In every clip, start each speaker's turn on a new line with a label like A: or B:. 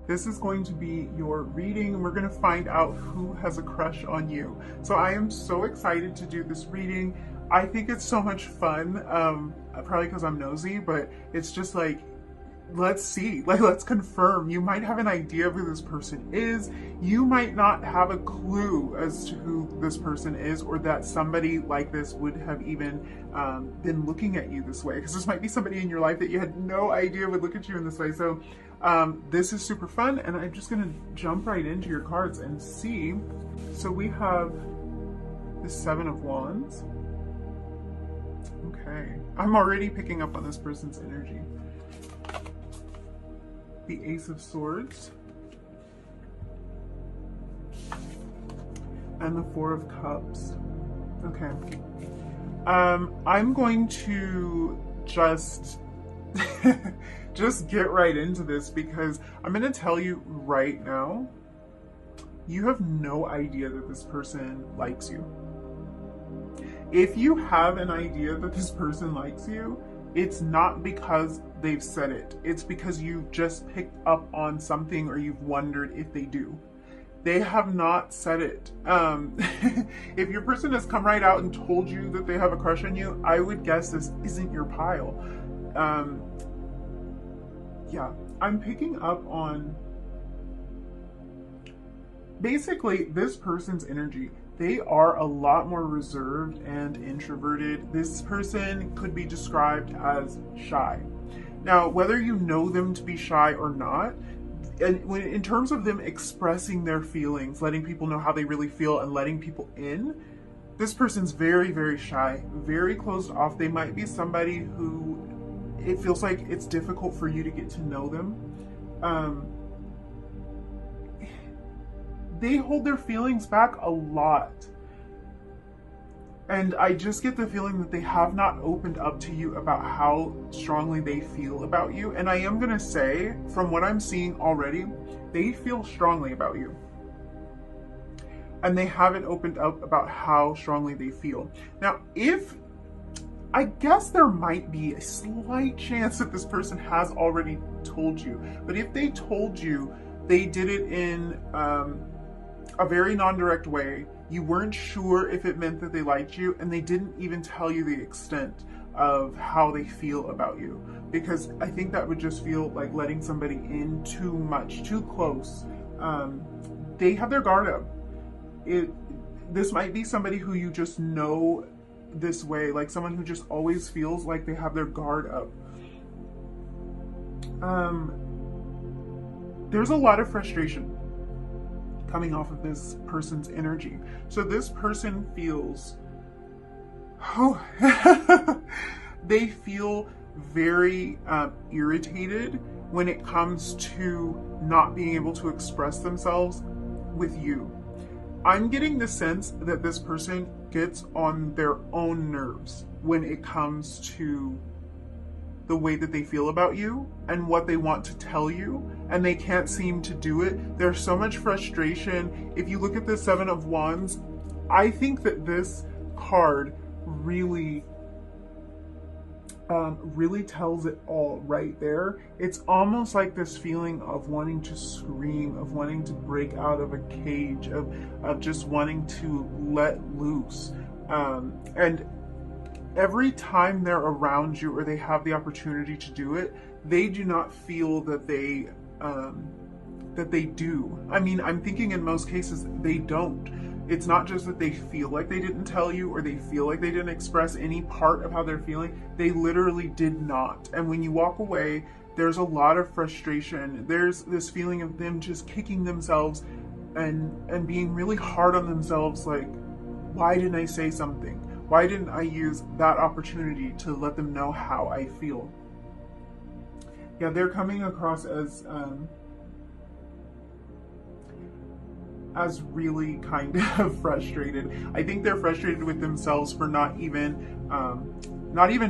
A: This is going to be your reading, and we're going to find out who has a crush on you. So I am so excited to do this reading. I think it's so much fun, probably because I'm nosy, but it's just like, let's see, like, let's confirm. You might have an idea of who this person is. You might not have a clue as to who this person is, or that somebody like this would have even been looking at you this way, because this might be somebody in your life that you had no idea would look at you in this way. So this is super fun, and I'm just gonna jump right into your cards and see. So we have the Seven of Wands. Okay, I'm already picking up on this person's energy. The Ace of Swords, and the Four of Cups. Okay. I'm going to just get right into this, because I'm going to tell you right now, you have no idea that this person likes you. If you have an idea that this person likes you, it's not because they've said it. It's because you've just picked up on something, or you've wondered if they do. They have not said it. If your person has come right out and told you that they have a crush on you, I would guess this isn't your pile. Yeah, I'm picking up on basically this person's energy. They are a lot more reserved and introverted. This person could be described as shy. Now, whether you know them to be shy or not, and in terms of them expressing their feelings, letting people know how they really feel and letting people in, this person's very, very shy, very closed off. They might be somebody who it feels like it's difficult for you to get to know them. They hold their feelings back a lot. And I just get the feeling that they have not opened up to you about how strongly they feel about you. And I am going to say, from what I'm seeing already, they feel strongly about you. And they haven't opened up about how strongly they feel. Now, I guess there might be a slight chance that this person has already told you. But if they told you, they did it in a very non-direct way. You weren't sure if it meant that they liked you, and they didn't even tell you the extent of how they feel about you, because I think that would just feel like letting somebody in too much, too close. They have their guard up. This might be somebody who you just know this way, like someone who just always feels like they have their guard up. There's a lot of frustration coming off of this person's energy. So this person feels, they feel very irritated when it comes to not being able to express themselves with you. I'm getting the sense that this person gets on their own nerves when it comes to the way that they feel about you and what they want to tell you, and they can't seem to do it. There's so much frustration. If you look at the Seven of Wands, I think that this card really tells it all right there. It's almost like this feeling of wanting to scream, of wanting to break out of a cage, of just wanting to let loose. And every time they're around you, or they have the opportunity to do it, they do not feel that they do. I mean, I'm thinking in most cases they don't. It's not just that they feel like they didn't tell you, or they feel like they didn't express any part of how they're feeling. They literally did not. And when you walk away, there's a lot of frustration. There's this feeling of them just kicking themselves and being really hard on themselves, like, why didn't I say something? Why didn't I use that opportunity to let them know how I feel? Yeah, they're coming across as really kind of frustrated. I think they're frustrated with themselves for not even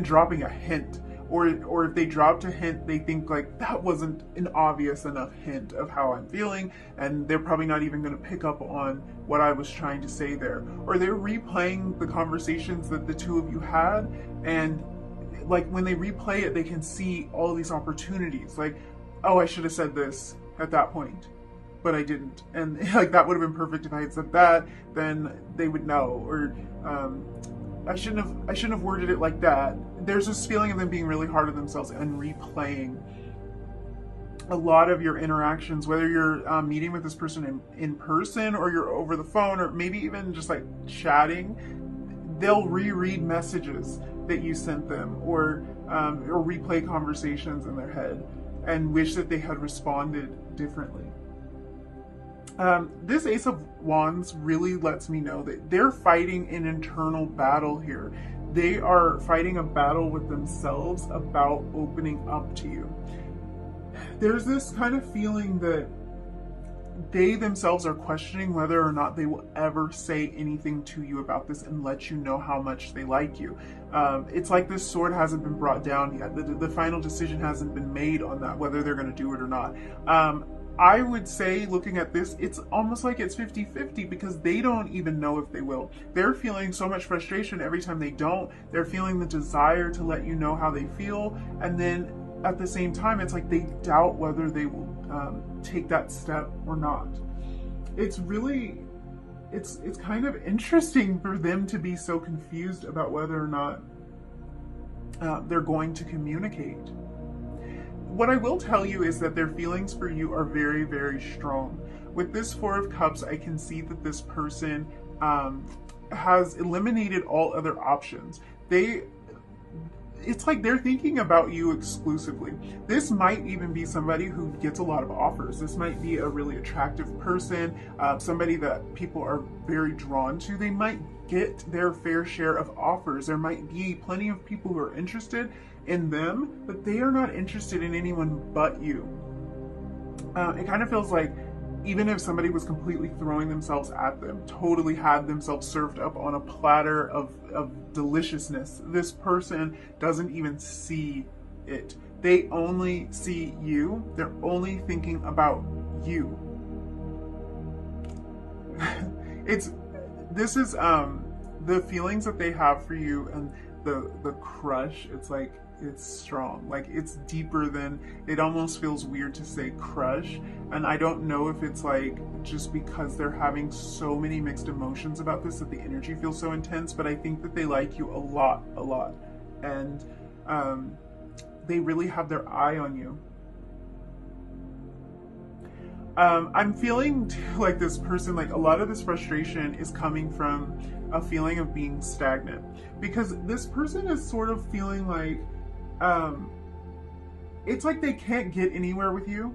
A: dropping a hint, or if they dropped a hint, they think like that wasn't an obvious enough hint of how I'm feeling, and they're probably not even going to pick up on what I was trying to say there. Or they're replaying the conversations that the two of you had, and like when they replay it, they can see all these opportunities, like, oh, I should have said this. at that point, but I didn't. And like, that would have been perfect if I had said that, then they would know. Or I shouldn't have worded it like that. There's this feeling of them being really hard on themselves and replaying a lot of your interactions, whether you're meeting with this person in person, or you're over the phone, or maybe even just like chatting. They'll reread messages that you sent them, or replay conversations in their head and wish that they had responded differently. This Ace of Wands really lets me know that they're fighting an internal battle here. They are fighting a battle with themselves about opening up to you. There's this kind of feeling that they themselves are questioning whether or not they will ever say anything to you about this and let you know how much they like you. It's like this sword hasn't been brought down yet. The final decision hasn't been made on that, whether they're going to do it or not. I would say, looking at this, it's almost like it's 50-50, because they don't even know if they will. They're feeling so much frustration every time they don't. They're feeling the desire to let you know how they feel, and then at the same time, it's like they doubt whether they will take that step or not. It's really, it's kind of interesting for them to be so confused about whether or not they're going to communicate. What I will tell you is that their feelings for you are very, very strong. With this Four of Cups, I can see that this person has eliminated all other options. It's like they're thinking about you exclusively. This might even be somebody who gets a lot of offers. This might be a really attractive person, somebody that people are very drawn to. They might get their fair share of offers. There might be plenty of people who are interested in them, but they are not interested in anyone but you. It kind of feels like even if somebody was completely throwing themselves at them, totally had themselves served up on a platter of deliciousness, this person doesn't even see it. They only see you. They're only thinking about you. This is the feelings that they have for you, and the crush. It's like, it's strong. Like, it's deeper than, it almost feels weird to say crush. And I don't know if it's like just because they're having so many mixed emotions about this that the energy feels so intense, but I think that they like you a lot. And they really have their eye on you. I'm feeling like this person, like a lot of this frustration is coming from a feeling of being stagnant, because this person is sort of feeling like, it's like they can't get anywhere with you,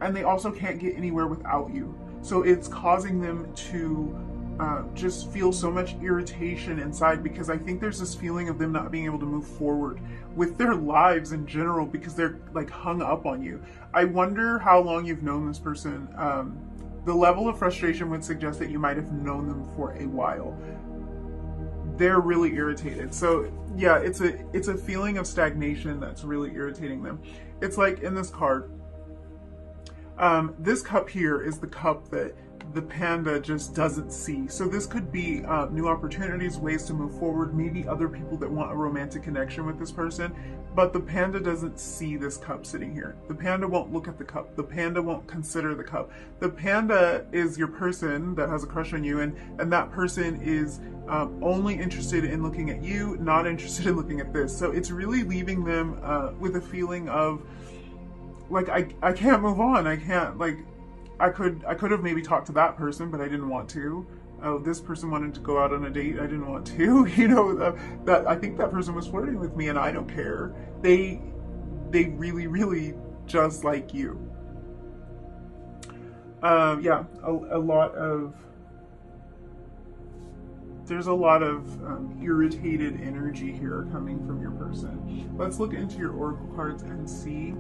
A: and they also can't get anywhere without you. So it's causing them to just feel so much irritation inside, because I think there's this feeling of them not being able to move forward with their lives in general, because they're like hung up on you. I wonder how long you've known this person. The level of frustration would suggest that you might have known them for a while. They're really irritated. So yeah, it's a feeling of stagnation that's really irritating them. It's like in this card, this cup here is the cup that the panda just doesn't see. So this could be new opportunities, ways to move forward, maybe other people that want a romantic connection with this person, but the panda doesn't see this cup sitting here. The panda won't look at the cup. The panda won't consider the cup. The panda is your person that has a crush on you, and that person is only interested in looking at you, not interested in looking at this. So it's really leaving them with a feeling of like, I can't move on. I can't, like, I could have maybe talked to that person, but I didn't want to. Oh, this person wanted to go out on a date. I didn't want to. You know, that I think that person was flirting with me, and I don't care. They really, really just like you. Yeah, there's a lot of irritated energy here coming from your person. Let's look into your oracle cards and see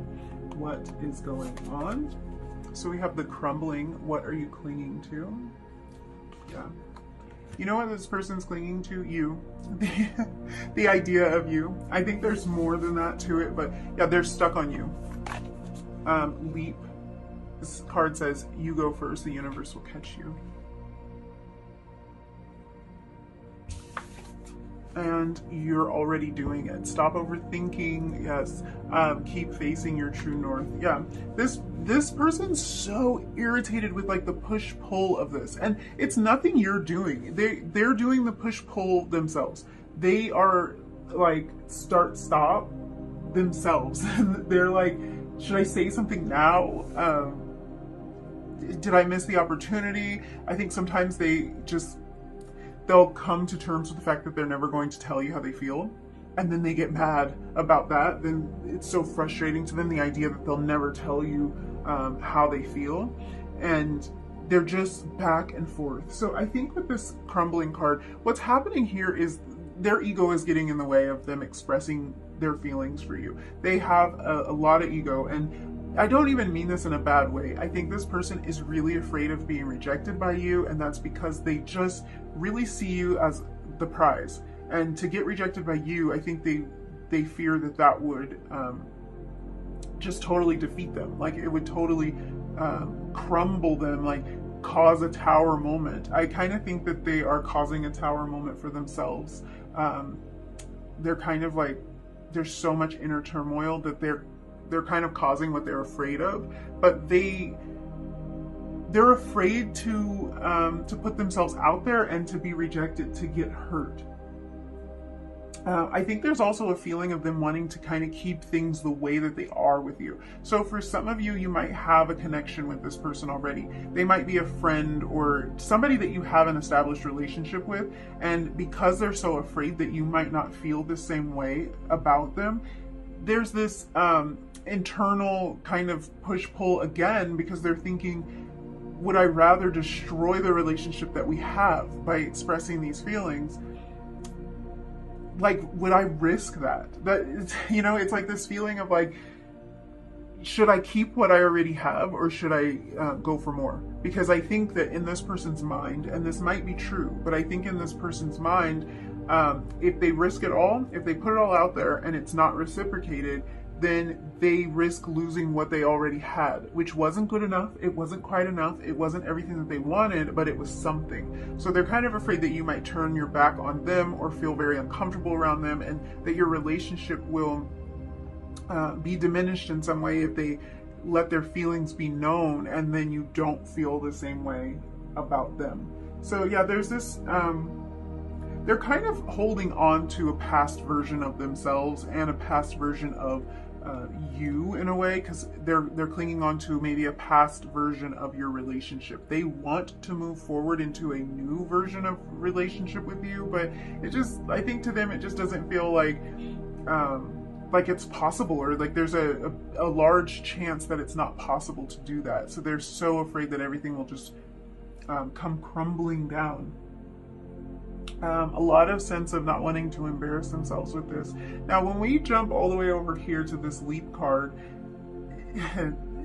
A: what is going on. So we have the crumbling. What are you clinging to? Yeah. You know what this person's clinging to? You. The idea of you. I think there's more than that to it, but yeah, they're stuck on you. Leap. This card says, you go first, the universe will catch you. and you're already doing it. Stop overthinking. Yes. Keep facing your true north. Yeah. This person's so irritated with like the push-pull of this, and it's nothing you're doing. They're doing the push-pull themselves. They are like start-stop themselves. They're like, should I say something now? Did I miss the opportunity? I think sometimes they'll come to terms with the fact that they're never going to tell you how they feel. And then they get mad about that. Then it's so frustrating to them, the idea that they'll never tell you how they feel. And they're just back and forth. So I think with this crumbling card, what's happening here is their ego is getting in the way of them expressing their feelings for you. They have a lot of ego, and I don't even mean this in a bad way. I think this person is really afraid of being rejected by you, and that's because they just really see you as the prize. And to get rejected by you, I think they fear that would just totally defeat them. Like it would totally crumble them, like cause a tower moment. I kind of think that they are causing a tower moment for themselves. They're kind of like, there's so much inner turmoil that they're kind of causing what they're afraid of, but they're afraid to put themselves out there and to be rejected, to get hurt. I think there's also a feeling of them wanting to kind of keep things the way that they are with you. So for some of you, you might have a connection with this person already. They might be a friend or somebody that you have an established relationship with. And because they're so afraid that you might not feel the same way about them, there's this internal kind of push-pull again, because they're thinking, would I rather destroy the relationship that we have by expressing these feelings? Like, would I risk that? It's like this feeling of like, should I keep what I already have, or should I go for more? Because I think that in this person's mind, and this might be true, but I think in this person's mind, if they risk it all, if they put it all out there and it's not reciprocated, then they risk losing what they already had, which wasn't good enough. It wasn't quite enough. It wasn't everything that they wanted, but it was something. So they're kind of afraid that you might turn your back on them or feel very uncomfortable around them, and that your relationship will be diminished in some way if they let their feelings be known and then you don't feel the same way about them. So yeah, there's this, they're kind of holding on to a past version of themselves and a past version of you in a way, because they're clinging on to maybe a past version of your relationship. They want to move forward into a new version of relationship with you, but I think to them it just doesn't feel like it's possible, or like there's a large chance that it's not possible to do that. So they're so afraid that everything will just come crumbling down. A lot of sense of not wanting to embarrass themselves with this. Now, when we jump all the way over here to this Leap card,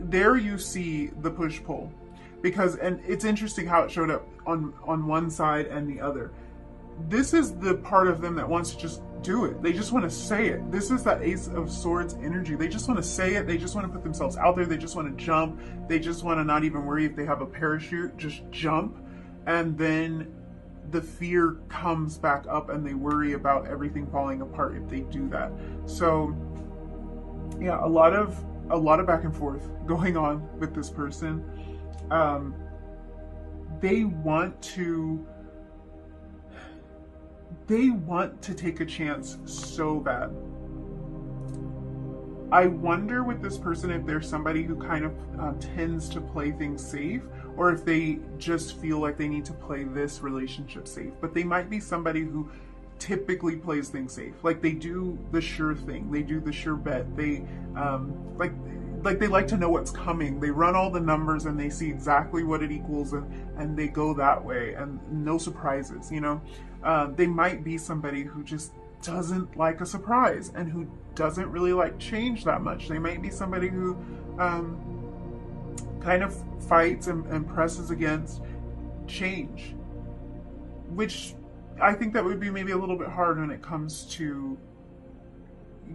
A: there you see the push-pull. And it's interesting how it showed up on one side and the other. This is the part of them that wants to just do it. They just want to say it. This is that Ace of Swords energy. They just want to say it. They just want to put themselves out there. They just want to jump. They just want to not even worry if they have a parachute. Just jump. And then the fear comes back up and they worry about everything falling apart if they do that. So yeah, a lot of back and forth going on with this person. They want to take a chance so bad. I wonder with this person if there's somebody who kind of tends to play things safe, or if they just feel like they need to play this relationship safe. But they might be somebody who typically plays things safe. Like they do the sure thing. They do the sure bet. They like they like to know what's coming. They run all the numbers and they see exactly what it equals, and they go that way, and no surprises, They might be somebody who just doesn't like a surprise and who doesn't really like change that much. They might be somebody who kind of fights and presses against change, which I think that would be maybe a little bit hard when it comes to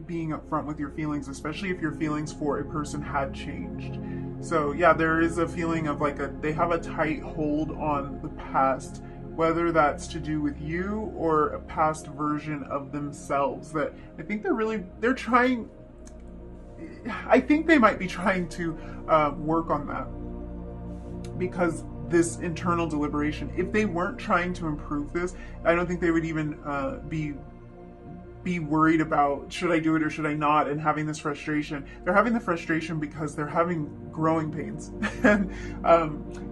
A: being upfront with your feelings, especially if your feelings for a person had changed. So yeah, there is a feeling of like they have a tight hold on the past whether that's to do with you or a past version of themselves. That I think they're trying, I think they might be trying to work on that, because this internal deliberation, if they weren't trying to improve this, I don't think they would even be worried about, should I do it or should I not, and having this frustration. They're having the frustration because they're having growing pains. And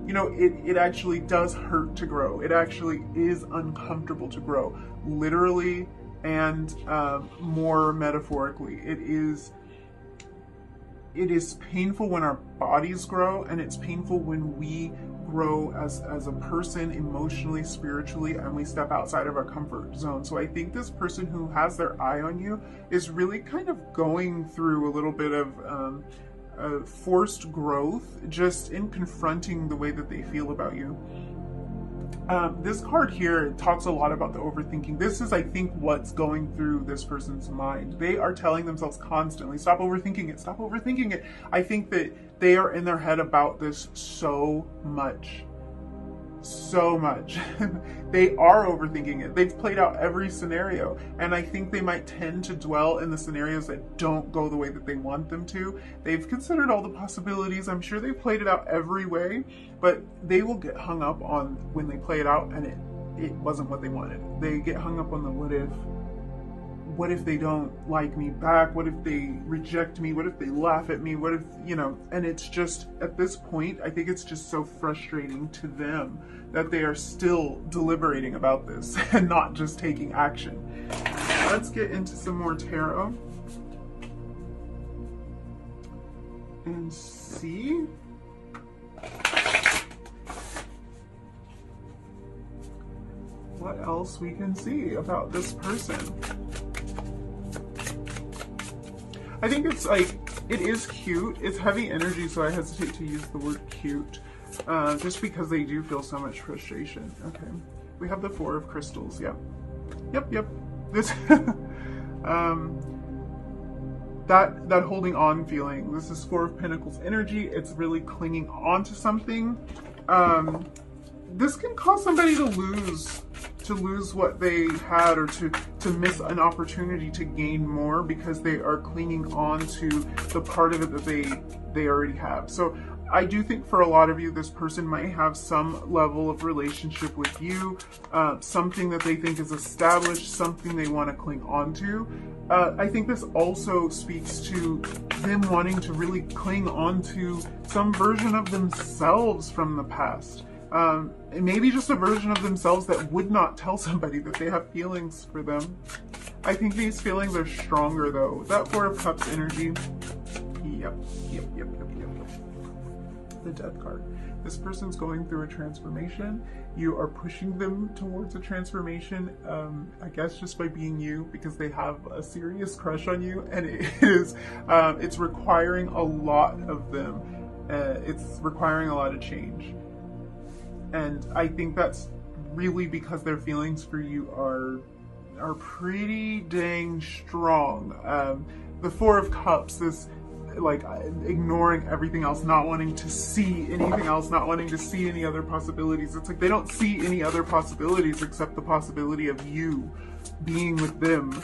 A: you know, it actually does hurt to grow. It actually is uncomfortable to grow, literally and more metaphorically. It is painful when our bodies grow, and it's painful when we grow as a person, emotionally, spiritually, and we step outside of our comfort zone. So I think this person who has their eye on you is really kind of going through a little bit of forced growth, just in confronting the way that they feel about you. This card here talks a lot about the overthinking. This is, I think, what's going through this person's mind. They are telling themselves constantly, stop overthinking it, stop overthinking it. I think that they are in their head about this so much. So much. They are overthinking it. They've played out every scenario, and I think they might tend to dwell in the scenarios that don't go the way that they want them to. They've considered all the possibilities. I'm sure they've played it out every way, but they will get hung up on when they play it out and it wasn't what they wanted. They get hung up on the what if. What if they don't like me back? What if they reject me? What if they laugh at me? What if, you know, and it's just, at this point, I think it's just so frustrating to them that they are still deliberating about this and not just taking action. Let's get into some more tarot and see what else we can see about this person. I think it's like, it is cute. It's heavy energy, so I hesitate to use the word cute, just because they do feel so much frustration. Okay, we have the Four of Crystals. Yep. This that holding on feeling. This is Four of Pentacles energy. It's really clinging on to something. This can cause somebody to lose what they had, or to miss an opportunity to gain more, because they are clinging on to the part of it that they already have. So I do think for a lot of you, this person might have some level of relationship with you, something that they think is established, something they want to cling on to. I think this also speaks to them wanting to really cling on to some version of themselves from the past. Maybe just a version of themselves that would not tell somebody that they have feelings for them. I think these feelings are stronger though. That Four of Cups energy. Yep. The Death card. This person's going through a transformation. You are pushing them towards a transformation, I guess just by being you, because they have a serious crush on you, and it's requiring a lot of them. It's requiring a lot of change. And I think that's really because their feelings for you are pretty dang strong. The Four of Cups, this like ignoring everything else, not wanting to see anything else, not wanting to see any other possibilities. It's like they don't see any other possibilities except the possibility of you being with them.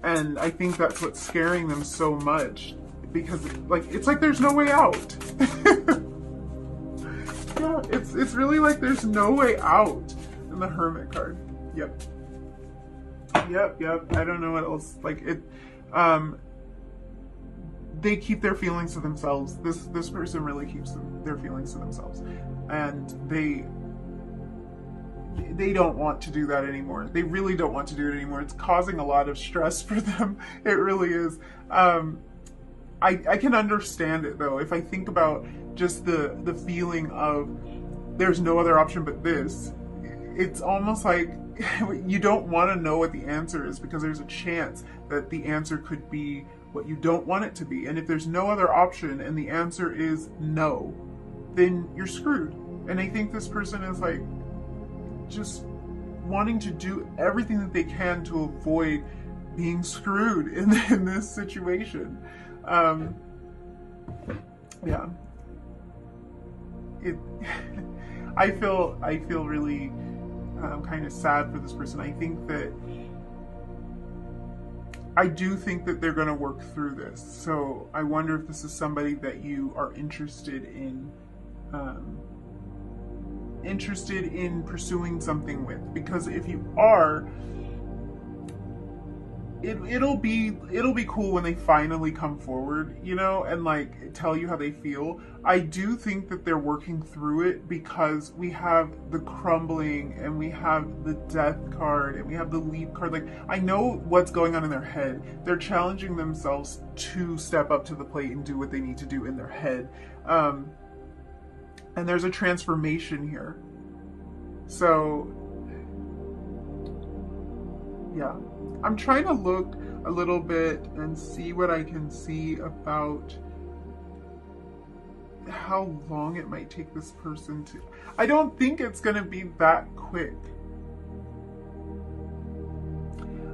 A: And I think that's what's scaring them so much, because it's like there's no way out. Yeah, it's really like there's no way out in the Hermit card. Yep. I don't know what else. Like it. They keep their feelings to themselves. This person really keeps their feelings to themselves, and they don't want to do that anymore. They really don't want to do it anymore. It's causing a lot of stress for them. It really is. I can understand it though. If I think about just the feeling of there's no other option but this, it's almost like you don't want to know what the answer is, because there's a chance that the answer could be what you don't want it to be. And if there's no other option and the answer is no, then you're screwed. And I think this person is like just wanting to do everything that they can to avoid being screwed in this situation. Yeah. I feel really kind of sad for this person. I do think that they're going to work through this. So I wonder if this is somebody that you are interested in pursuing something with. Because if you are, it'll be cool when they finally come forward, you know, and like tell you how they feel. I do think that they're working through it because we have the crumbling and we have the death card and we have the leap card. Like, I know what's going on in their head. They're challenging themselves to step up to the plate and do what they need to do in their head. And there's a transformation here. So yeah, I'm trying to look a little bit and see what I can see about how long it might take this person to... I don't think it's going to be that quick.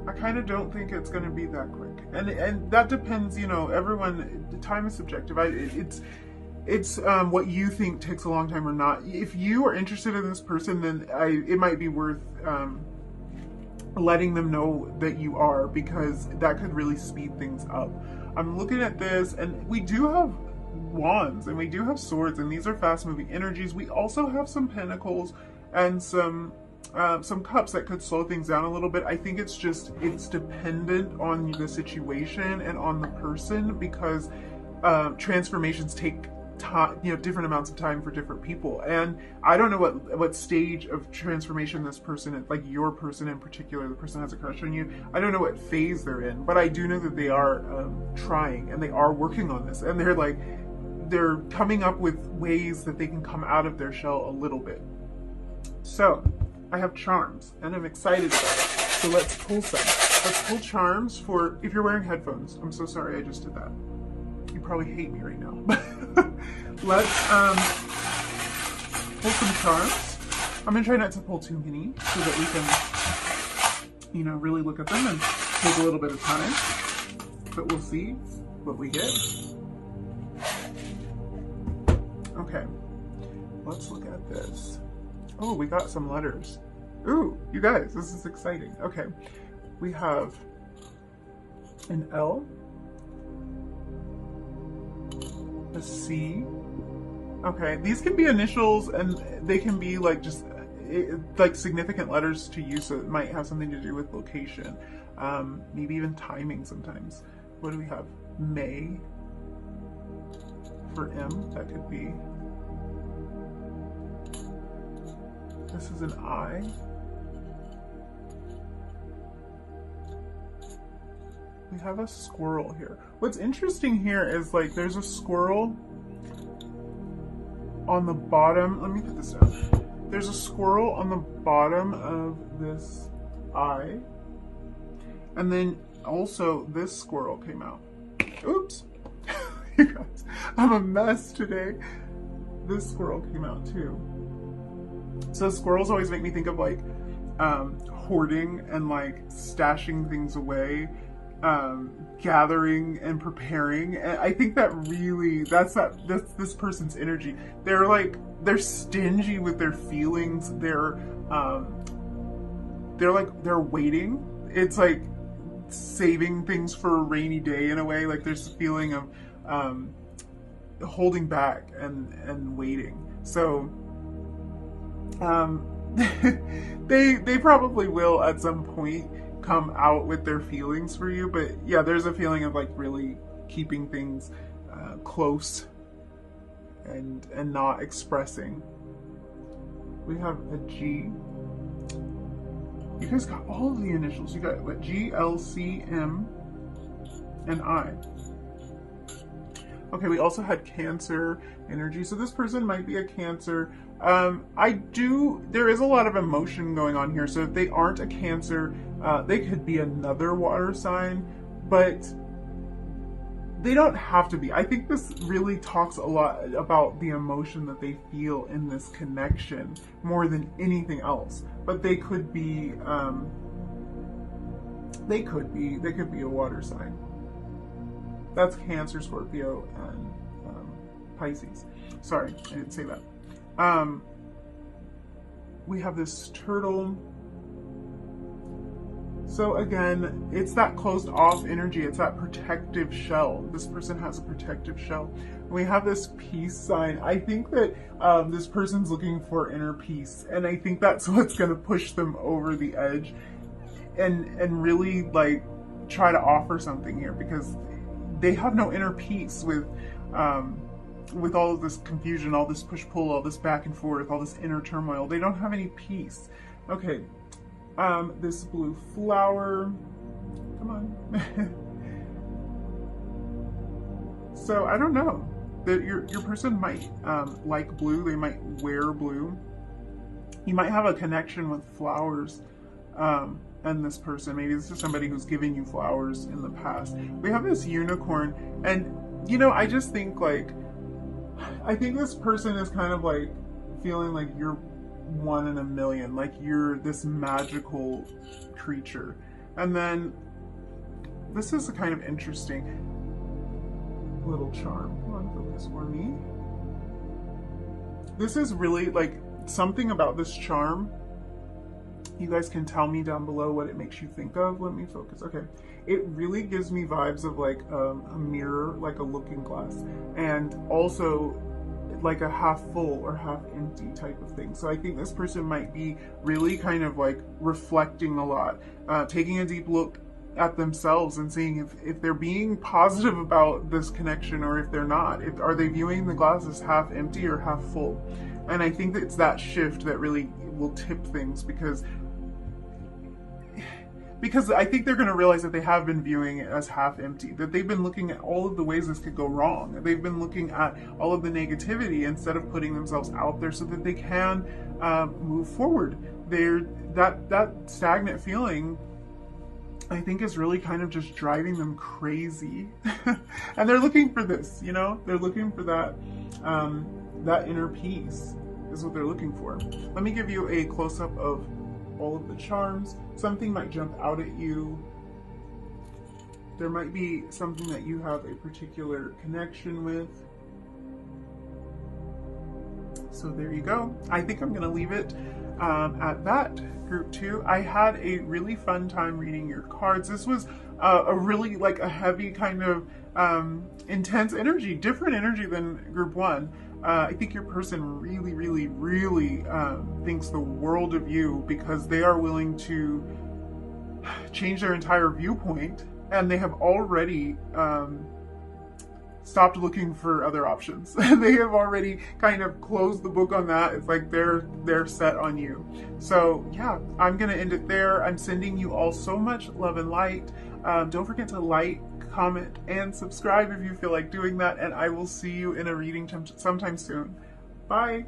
A: I kind of don't think it's going to be that quick. And that depends, you know, everyone, time is subjective. It's what you think takes a long time or not. If you are interested in this person, then it might be worth letting them know that you are, because that could really speed things up. I'm looking at this, and we do have wands and we do have swords, and these are fast moving energies. We also have some pentacles and some cups that could slow things down a little bit. I think it's dependent on the situation and on the person, because transformations take time, you know, different amounts of time for different people. And I don't know what stage of transformation this person, like your person in particular, the person has a crush on you, I don't know what phase they're in, but I do know that they are trying and they are working on this, and they're coming up with ways that they can come out of their shell a little bit. So I have charms and I'm excited about it. So let's pull some. Let's pull charms for, if you're wearing headphones, I'm so sorry I just did that. You probably hate me right now. Let's pull some charms. I'm gonna try not to pull too many so that we can, you know, really look at them and take a little bit of time. But we'll see what we get. Okay, let's look at this. Oh, we got some letters. Ooh, you guys, this is exciting. Okay, we have an L, a C. Okay, these can be initials and they can be like just like significant letters to you, so it might have something to do with location, maybe even timing sometimes. What do we have? May for M, that could be. This is an I. We have a squirrel here. What's interesting here is like there's a squirrel on the bottom. Let me put this down. There's a squirrel on the bottom of this eye. And then also this squirrel came out. Oops. You guys, I'm a mess today. This squirrel came out too. So squirrels always make me think of like hoarding and like stashing things away, gathering and preparing. And I think that really, that's this person's energy. They're stingy with their feelings. They're waiting. It's like saving things for a rainy day in a way. Like there's a feeling of holding back and waiting. So they probably will at some point come out with their feelings for you, but yeah, there's a feeling of like really keeping things close and not expressing. We have a G. You guys got all of the initials. You got what? G, L, C, M, and I. Okay, we also had Cancer energy. So this person might be a Cancer. There is a lot of emotion going on here. So if they aren't a Cancer, they could be another water sign, but they don't have to be. I think this really talks a lot about the emotion that they feel in this connection more than anything else. But they could be, they could be a water sign. That's Cancer, Scorpio, and Pisces. Sorry, I didn't say that. we have this turtle. So again, it's that closed off energy. It's that protective shell. This person has a protective shell. We have this peace sign. I think that this person's looking for inner peace. And I think that's what's going to push them over the edge and really like try to offer something here, because they have no inner peace with all of this confusion, all this push-pull, all this back and forth, all this inner turmoil. They don't have any peace. Okay. This blue flower, come on. So I don't know, that your person might like blue. They might wear blue. You might have a connection with flowers, and this person, maybe this is somebody who's given you flowers in the past. We have this unicorn, and you know, I just think like, I think this person is kind of like feeling like you're one in a million, like you're this magical creature. And then this is a kind of interesting little charm. Come on, focus for me. This is really like something about this charm. You guys can tell me down below what it makes you think of. Let me focus. Okay. It really gives me vibes of like a mirror, like a looking glass, and also like a half full or half empty type of thing. So I think this person might be really kind of like reflecting a lot, taking a deep look at themselves and seeing if they're being positive about this connection, or if they're not. Are they viewing the glass as half empty or half full? And I think that it's that shift that really will tip things, because I think they're going to realize that they have been viewing it as half empty, that they've been looking at all of the ways this could go wrong. They've been looking at all of the negativity instead of putting themselves out there so that they can move forward. That stagnant feeling, I think, is really kind of just driving them crazy. And they're looking for this, you know, they're looking for that, that inner peace is what they're looking for. Let me give you a close-up of all of the charms. Something might jump out at you. There might be something that you have a particular connection with. So there you go. I think I'm going to leave it at that, group 2. I had a really fun time reading your cards. This was a really like a heavy kind of intense energy, different energy than group 1. I think your person really, really, really thinks the world of you, because they are willing to change their entire viewpoint, and they have already stopped looking for other options. They have already kind of closed the book on that. It's like they're set on you. So yeah, I'm gonna end it there. I'm sending you all so much love and light. Don't forget to like, comment, and subscribe if you feel like doing that, and I will see you in a reading sometime soon. Bye!